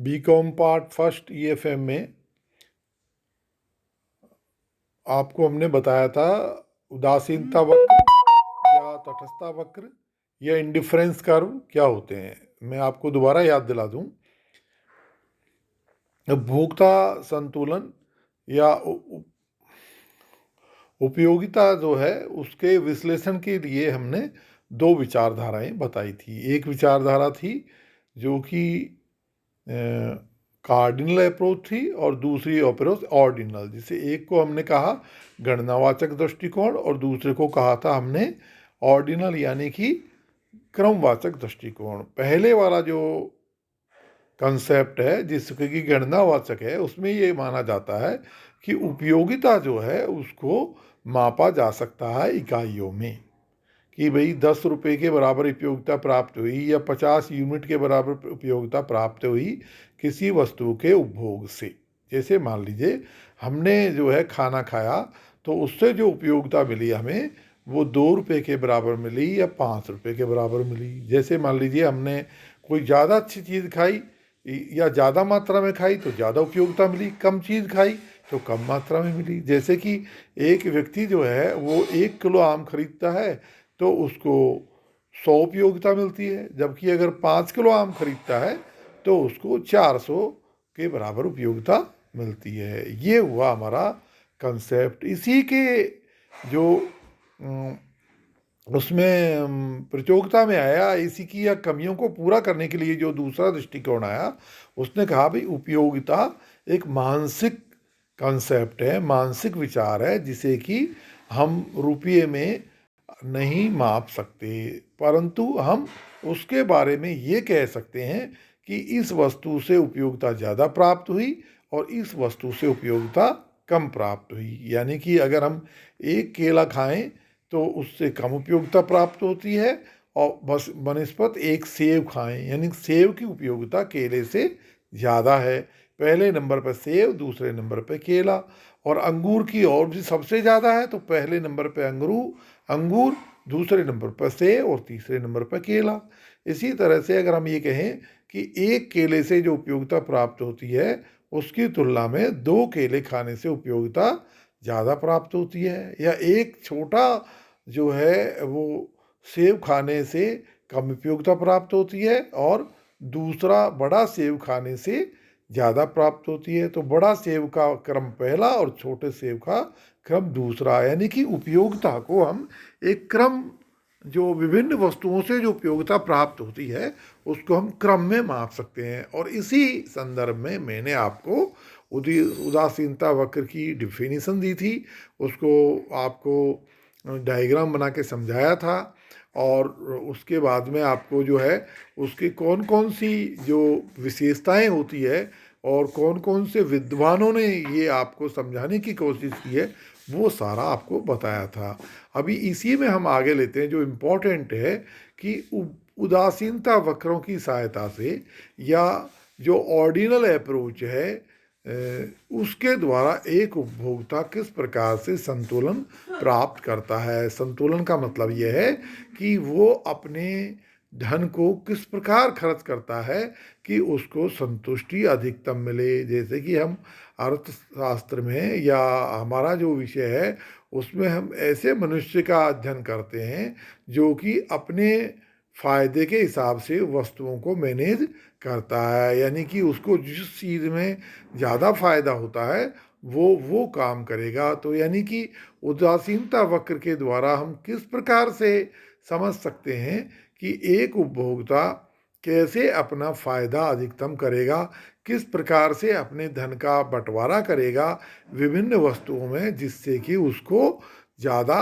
BCom part first EFM में आपको हमने बताया था उदासीनता वक्र या तटस्थता वक्र या इंडिफरेंस कर्व क्या होते हैं। मैं आपको दोबारा याद दिला दूं। उपभोक्ता संतुलन या उपयोगिता जो है उसके विश्लेषण के लिए हमने दो विचारधाराएं बताई थी। एक विचारधारा थी जो कि कार्डिनल अप्रोच थी और दूसरी अप्रोच ऑर्डिनल, जिसे एक को हमने कहा गणनावाचक दृष्टिकोण और दूसरे को कहा था हमने ऑर्डिनल यानी कि क्रमवाचक दृष्टिकोण। पहले वाला जो कंसेप्ट है जिसके की गणनावाचक है उसमें ये माना जाता है कि उपयोगिता जो है उसको मापा जा सकता है इकाइयों में, कि भाई 10 रुपये के बराबर उपयोगिता प्राप्त हुई या 50 यूनिट के बराबर उपयोगिता प्राप्त हुई किसी वस्तु के उपभोग से। जैसे मान लीजिए हमने जो है खाना खाया तो उससे जो उपयोगिता मिली हमें वो 2 रुपये के बराबर मिली या 5 रुपये के बराबर मिली। जैसे मान लीजिए हमने कोई ज़्यादा अच्छी चीज़ खाई या ज़्यादा मात्रा में खाई तो ज़्यादा उपयोगिता मिली, कम चीज़ खाई तो कम मात्रा में मिली। जैसे कि एक व्यक्ति जो है वो 1 किलो आम खरीदता है तो उसको 100 उपयोगिता मिलती है, जबकि अगर 5 किलो आम खरीदता है तो उसको 400 के बराबर उपयोगिता मिलती है। ये हुआ हमारा कंसेप्ट। इसी के जो उसमें प्रतियोगिता में आया, इसी की या कमियों को पूरा करने के लिए जो दूसरा दृष्टिकोण आया उसने कहा भाई उपयोगिता एक मानसिक कंसेप्ट है, मानसिक विचार है जिसे कि हम रुपये में नहीं माप सकते, परंतु हम उसके बारे में ये कह सकते हैं कि इस वस्तु से उपयोगिता ज़्यादा प्राप्त हुई और इस वस्तु से उपयोगिता कम प्राप्त हुई। यानी कि अगर हम एक केला खाएं तो उससे कम उपयोगिता प्राप्त होती है और बस बनस्पत एक सेब खाएं, यानी सेब की उपयोगिता केले से ज़्यादा है। पहले नंबर पर सेब, दूसरे नंबर पर केला। और अंगूर की और भी सबसे ज़्यादा है तो पहले नंबर पर अंगूर, दूसरे नंबर पर सेब और तीसरे नंबर पर केला। इसी तरह से अगर हम ये कहें कि एक केले से जो उपयोगिता प्राप्त होती है उसकी तुलना में 2 केले खाने से उपयोगिता ज़्यादा प्राप्त होती है, या एक छोटा जो है वो सेब खाने से कम उपयोगिता प्राप्त होती है और दूसरा बड़ा सेब खाने से ज़्यादा प्राप्त होती है। तो बड़ा सेब का क्रम पहला और छोटे सेब का क्रम दूसरा। यानी कि उपयोगिता को हम एक क्रम, जो विभिन्न वस्तुओं से जो उपयोगिता प्राप्त होती है उसको हम क्रम में माप सकते हैं। और इसी संदर्भ में मैंने आपको उदासीनता वक्र की डिफिनीसन दी थी, उसको आपको डायग्राम बना के समझाया था और उसके बाद में आपको जो है उसकी कौन कौन सी जो विशेषताएं होती है और कौन कौन से विद्वानों ने ये आपको समझाने की कोशिश की है वो सारा आपको बताया था। अभी इसी में हम आगे लेते हैं जो इम्पोर्टेंट है कि उदासीनता वक्रों की सहायता से या जो ऑर्डिनल अप्रोच है उसके द्वारा एक उपभोक्ता किस प्रकार से संतुलन प्राप्त करता है। संतुलन का मतलब यह है कि वो अपने धन को किस प्रकार खर्च करता है कि उसको संतुष्टि अधिकतम मिले। जैसे कि हम अर्थशास्त्र में या हमारा जो विषय है उसमें हम ऐसे मनुष्य का अध्ययन करते हैं जो कि अपने फायदे के हिसाब से वस्तुओं को मैनेज करता है, यानी कि उसको जिस चीज़ में ज़्यादा फायदा होता है वो काम करेगा। तो यानी कि उदासीनता वक्र के द्वारा हम किस प्रकार से समझ सकते हैं कि एक उपभोक्ता कैसे अपना फ़ायदा अधिकतम करेगा, किस प्रकार से अपने धन का बंटवारा करेगा विभिन्न वस्तुओं में जिससे कि उसको ज़्यादा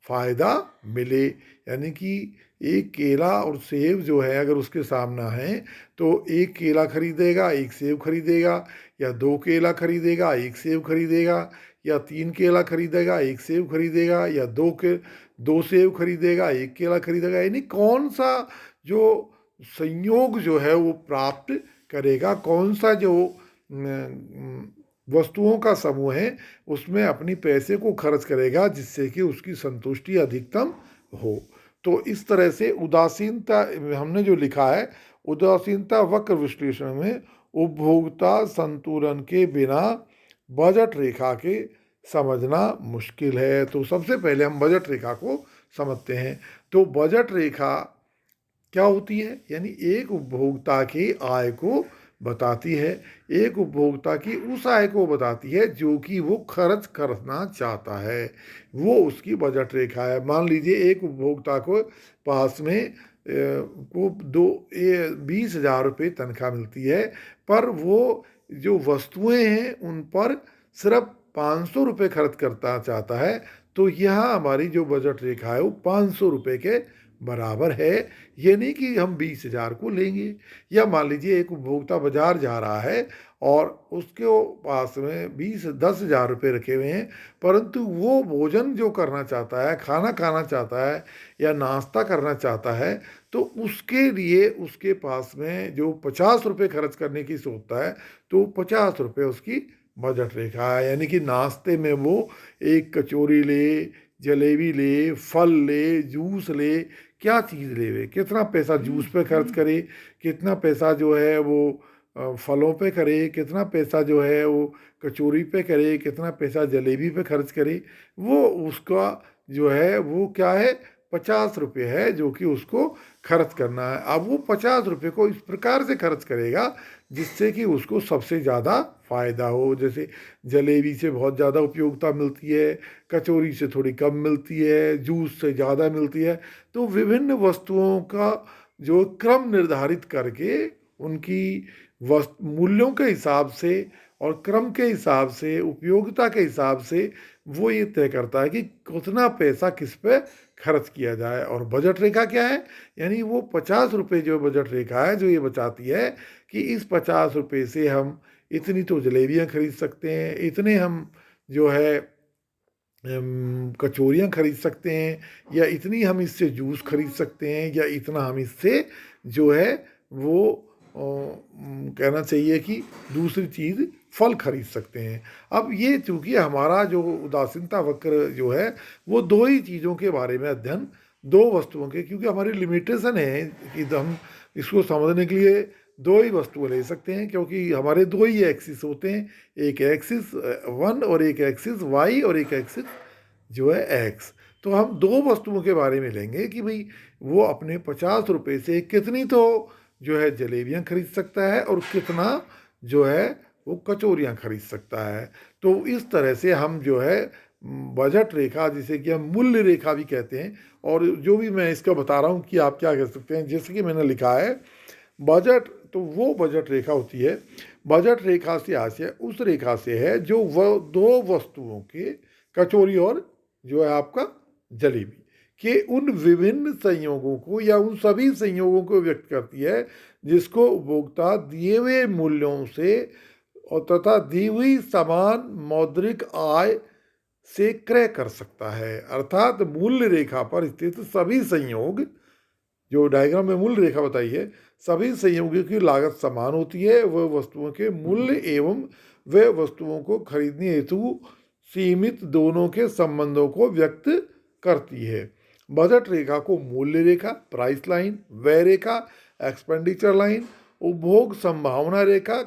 फ़ायदा मिले। यानी कि एक केला और सेब जो है अगर उसके सामने है तो एक केला खरीदेगा एक सेब खरीदेगा, या 2 केला खरीदेगा एक सेब खरीदेगा, या 3 केला खरीदेगा एक सेब खरीदेगा, या 2 सेब खरीदेगा एक केला खरीदेगा। यानी कौन सा जो संयोग जो है वो प्राप्त करेगा, कौन सा जो वस्तुओं का समूह है उसमें अपनी पैसे को खर्च करेगा जिससे कि उसकी संतुष्टि अधिकतम हो। तो इस तरह से उदासीनता हमने जो लिखा है उदासीनता वक्र विश्लेषण में उपभोक्ता संतुलन के बिना बजट रेखा के समझना मुश्किल है। तो सबसे पहले हम बजट रेखा को समझते हैं। तो बजट रेखा क्या होती है? यानी एक उपभोक्ता की आय को बताती है, एक उपभोक्ता की उस आय को बताती है जो कि वो खर्च करना चाहता है, वो उसकी बजट रेखा है। मान लीजिए एक उपभोक्ता को पास में को 20,000 रुपये तनख्वाह मिलती है, पर वो जो वस्तुएं हैं उन पर सिर्फ 500 रुपये खर्च करना चाहता है। तो यहाँ हमारी जो बजट रेखा है वो 500 रुपये के बराबर है। ये नहीं कि हम 20,000 को लेंगे। या मान लीजिए एक उपभोक्ता बाजार जा रहा है और उसके पास में 10,000 रुपये रखे हुए हैं, परंतु वो भोजन जो करना चाहता है, खाना खाना चाहता है या नाश्ता करना चाहता है, तो उसके लिए उसके पास में जो 50 रुपये खर्च करने की सोचता है, तो 50 रुपये उसकी बजट रेखा है। यानी कि नाश्ते में वो एक कचौरी ले, जलेबी ले, फल ले, जूस ले, क्या चीज़ ले वे, कितना पैसा जूस पे खर्च करे, कितना पैसा जो है वो फलों पे करे, कितना पैसा जो है वो कचौरी पे करे, कितना पैसा जलेबी पे खर्च करे, वो उसका जो है वो क्या है, 50 रुपये है जो कि उसको खर्च करना है। अब वो 50 रुपये को इस प्रकार से खर्च करेगा जिससे कि उसको सबसे ज़्यादा फ़ायदा हो। जैसे जलेबी से बहुत ज़्यादा उपयोगिता मिलती है, कचौरी से थोड़ी कम मिलती है, जूस से ज़्यादा मिलती है। तो विभिन्न वस्तुओं का जो क्रम निर्धारित करके उनकी मूल्यों के हिसाब से और क्रम के हिसाब से, उपयोगिता के हिसाब से वो ये तय करता है कि कितना पैसा किस पे खर्च किया जाए। और बजट रेखा क्या है? यानी वो 50 रुपये जो बजट रेखा है जो ये बताती है कि इस 50 रुपये से हम इतनी तो जलेबियाँ खरीद सकते हैं, इतने हम जो है कचौरियाँ खरीद सकते हैं, या इतनी हम इससे जूस खरीद सकते हैं, या इतना हम इससे जो है वो कहना चाहिए कि दूसरी चीज़ फल खरीद सकते हैं। अब ये चूँकि हमारा जो उदासीनता वक्र जो है वो दो ही चीज़ों के बारे में अध्ययन, दो वस्तुओं के, क्योंकि हमारी लिमिटेशन है कि हम इसको समझने के लिए दो ही वस्तुएं ले सकते हैं, क्योंकि हमारे दो ही एक्सिस होते हैं, एक एक्सिस वन और एक एक्सिस वाई और एक एक्सिस जो है एक्स। तो हम दो वस्तुओं के बारे में लेंगे कि भाई वो अपने 50 रुपये से कितनी तो जो है जलेबियाँ खरीद सकता है और कितना जो है वो कचौरियाँ खरीद सकता है। तो इस तरह से हम जो है बजट रेखा, जिसे कि हम मूल्य रेखा भी कहते हैं, और जो भी मैं इसका बता रहा हूँ कि आप क्या कह सकते हैं, जैसे कि मैंने लिखा है बजट, तो वो बजट रेखा होती है, बजट रेखा से आशय उस रेखा से है जो वह दो वस्तुओं के, कचौरी और जो है आपका जलेबी के उन विभिन्न संयोगों को या उन सभी संयोगों को व्यक्त करती है जिसको उपभोक्ता दिए हुए मूल्यों से और तथा दी हुई समान मौद्रिक आय से क्रय कर सकता है। अर्थात मूल्य रेखा पर स्थित सभी संयोग, जो डायग्राम में मूल्य रेखा बताई है, सभी संयोगों की लागत समान होती है। वह वस्तुओं के मूल्य एवं वे वस्तुओं को खरीदने हेतु सीमित दोनों के संबंधों को व्यक्त करती है। बजट रेखा को मूल्य रेखा, प्राइस लाइन, व्यय रेखा, एक्सपेंडिचर लाइन, उपभोग संभावना रेखा,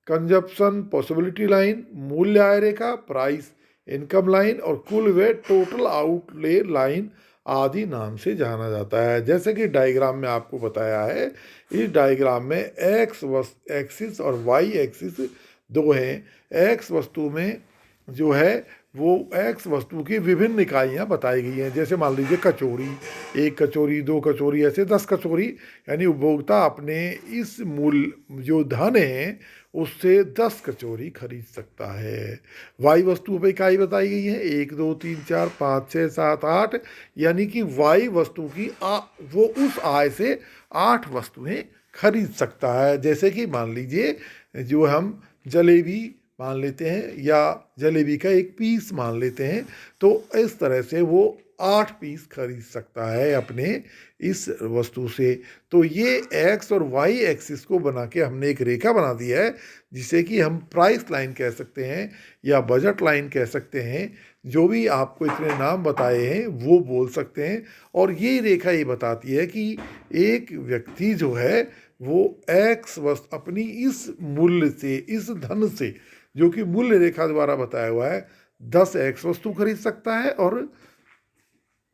कंजप्शन पॉसिबिलिटी लाइन, मूल्य आय रेखा, प्राइस इनकम लाइन और कुल व्यय टोटल आउटले लाइन आदि नाम से जाना जाता है। जैसे कि डायग्राम में आपको बताया है, इस डायग्राम में एक्स एक्सिस और वाई एक्सिस दो हैं। एक्स वस्तु में जो है वो एक्स वस्तु की विभिन्न इकाइयाँ बताई गई हैं। जैसे मान लीजिए कचौरी, एक कचौरी, दो कचौरी, ऐसे 10 कचौरी, यानी उपभोक्ता अपने इस मूल्य जो धन है उससे 10 कचौरी खरीद सकता है। वाई वस्तुओं पर इकाई बताई गई है 1 2 3 4 5 6 7 8, यानी कि वाई वस्तु की वो उस आय से 8 वस्तुएं खरीद सकता है। जैसे कि मान लीजिए जो हम जलेबी मान लेते हैं या जलेबी का एक पीस मान लेते हैं, तो इस तरह से वो 8 पीस खरीद सकता है अपने इस वस्तु से। तो ये एक्स और वाई एक्सिस को बना के हमने एक रेखा बना दी है, जिसे कि हम प्राइस लाइन कह सकते हैं या बजट लाइन कह सकते हैं। जो भी आपको इतने नाम बताए हैं वो बोल सकते हैं। और ये रेखा ये बताती है कि एक व्यक्ति जो है वो एक्स वस्तु अपनी इस मूल्य से, इस धन से, जो कि मूल्य रेखा द्वारा बताया हुआ है, 10 एक्स वस्तु खरीद सकता है और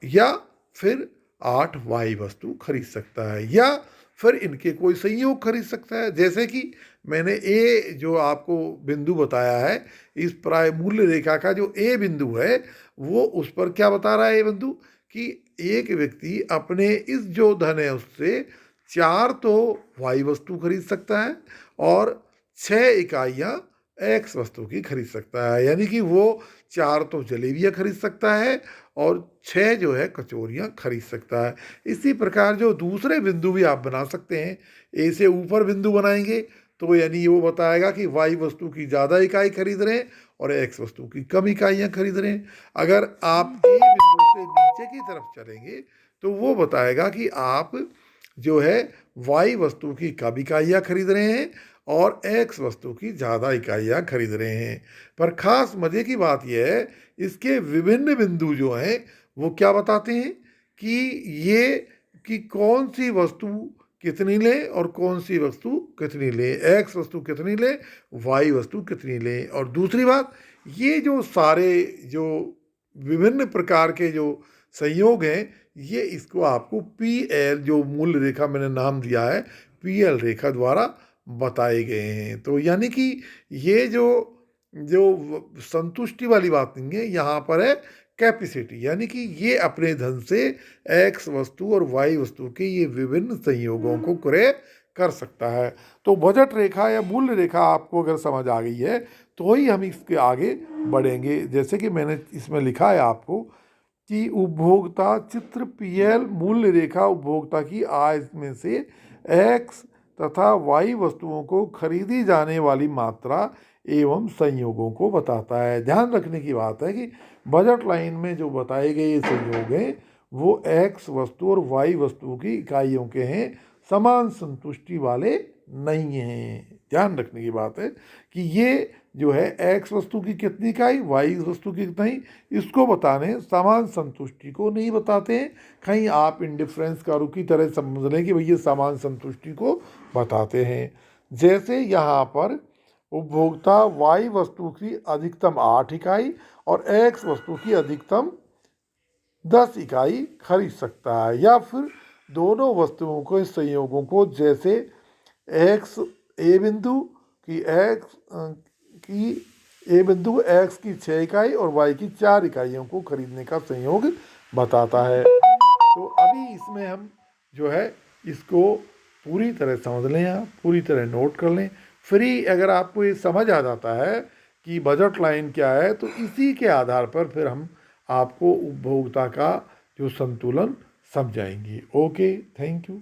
या फिर 8 वाई वस्तु खरीद सकता है, या फिर इनके कोई संयोग खरीद सकता है। जैसे कि मैंने ए जो आपको बिंदु बताया है, इस प्राय मूल्य रेखा का जो ए बिंदु है, वो उस पर क्या बता रहा है ये बिंदु, कि एक व्यक्ति अपने इस जो धन है उससे 4 तो वाई वस्तु खरीद सकता है और 6 इकाइयाँ एक्स वस्तु की खरीद सकता है। यानी कि वो 4 तो जलेबियाँ खरीद सकता है और 6 जो है कचौरियाँ खरीद सकता है। इसी प्रकार जो दूसरे बिंदु भी आप बना सकते हैं, ए से ऊपर बिंदु बनाएंगे तो यानी वो बताएगा कि वाई वस्तु की ज़्यादा इकाई खरीद रहे हैं और एक्स वस्तु की कम इकाइयाँ खरीद रहे हैं। अगर आप ए बिंदु से नीचे की तरफ चलेंगे तो वो बताएगा कि आप जो है वाई वस्तु की कम इकाइयाँ खरीद रहे हैं और एक्स वस्तु की ज़्यादा इकाइयाँ खरीद रहे हैं। पर ख़ास मज़े की बात यह है, इसके विभिन्न बिंदु जो हैं वो क्या बताते हैं कि ये कि कौन सी वस्तु कितनी ले और कौन सी वस्तु कितनी ले, एक्स वस्तु कितनी ले, वाई वस्तु कितनी ले। और दूसरी बात, ये जो सारे जो विभिन्न प्रकार के जो संयोग हैं, ये इसको आपको पी एल जो मूल रेखा मैंने नाम दिया है, पी एल रेखा द्वारा बताए गए हैं। तो यानी कि ये जो जो संतुष्टि वाली बात नहीं है, यहाँ पर है कैपेसिटी, यानी कि ये अपने धन से एक्स वस्तु और वाई वस्तु के ये विभिन्न संयोगों को क्रय कर सकता है। तो बजट रेखा या मूल्य रेखा आपको अगर समझ आ गई है तो ही हम इसके आगे बढ़ेंगे। जैसे कि मैंने इसमें लिखा है आपको कि उपभोक्ता चित्र पीएल मूल्य रेखा उपभोक्ता की आय में से एक्स तथा वाई वस्तुओं को खरीदी जाने वाली मात्रा एवं संयोगों को बताता है। ध्यान रखने की बात है कि बजट लाइन में जो बताए गए ये संयोग हैं वो एक्स वस्तु और वाई वस्तु की इकाइयों के हैं, समान संतुष्टि वाले नहीं हैं। ध्यान रखने की बात है कि ये जो है एक्स वस्तु की कितनी इकाई, वाई वस्तु की कितनी, इसको बताने समान संतुष्टि को नहीं बताते हैं। कहीं आप इंडिफरेंस कारों की तरह समझ लें कि भैया समान संतुष्टि को बताते हैं। जैसे यहाँ पर उपभोक्ता वाई वस्तु की अधिकतम 8 इकाई और एक्स वस्तु की अधिकतम 10 इकाई खरीद सकता है, या फिर दोनों वस्तुओं को इस संयोगों को, जैसे एक्स ए बिंदु की एक्स की 6 इकाई और वाई की 4 इकाइयों को खरीदने का संयोग बताता है। तो अभी इसमें हम जो है इसको पूरी तरह समझ लें, आप पूरी तरह नोट कर लें। फिर अगर आपको ये समझ आ जाता है कि बजट लाइन क्या है, तो इसी के आधार पर फिर हम आपको उपभोक्ता का जो संतुलन समझाएंगे। Okay, thank you.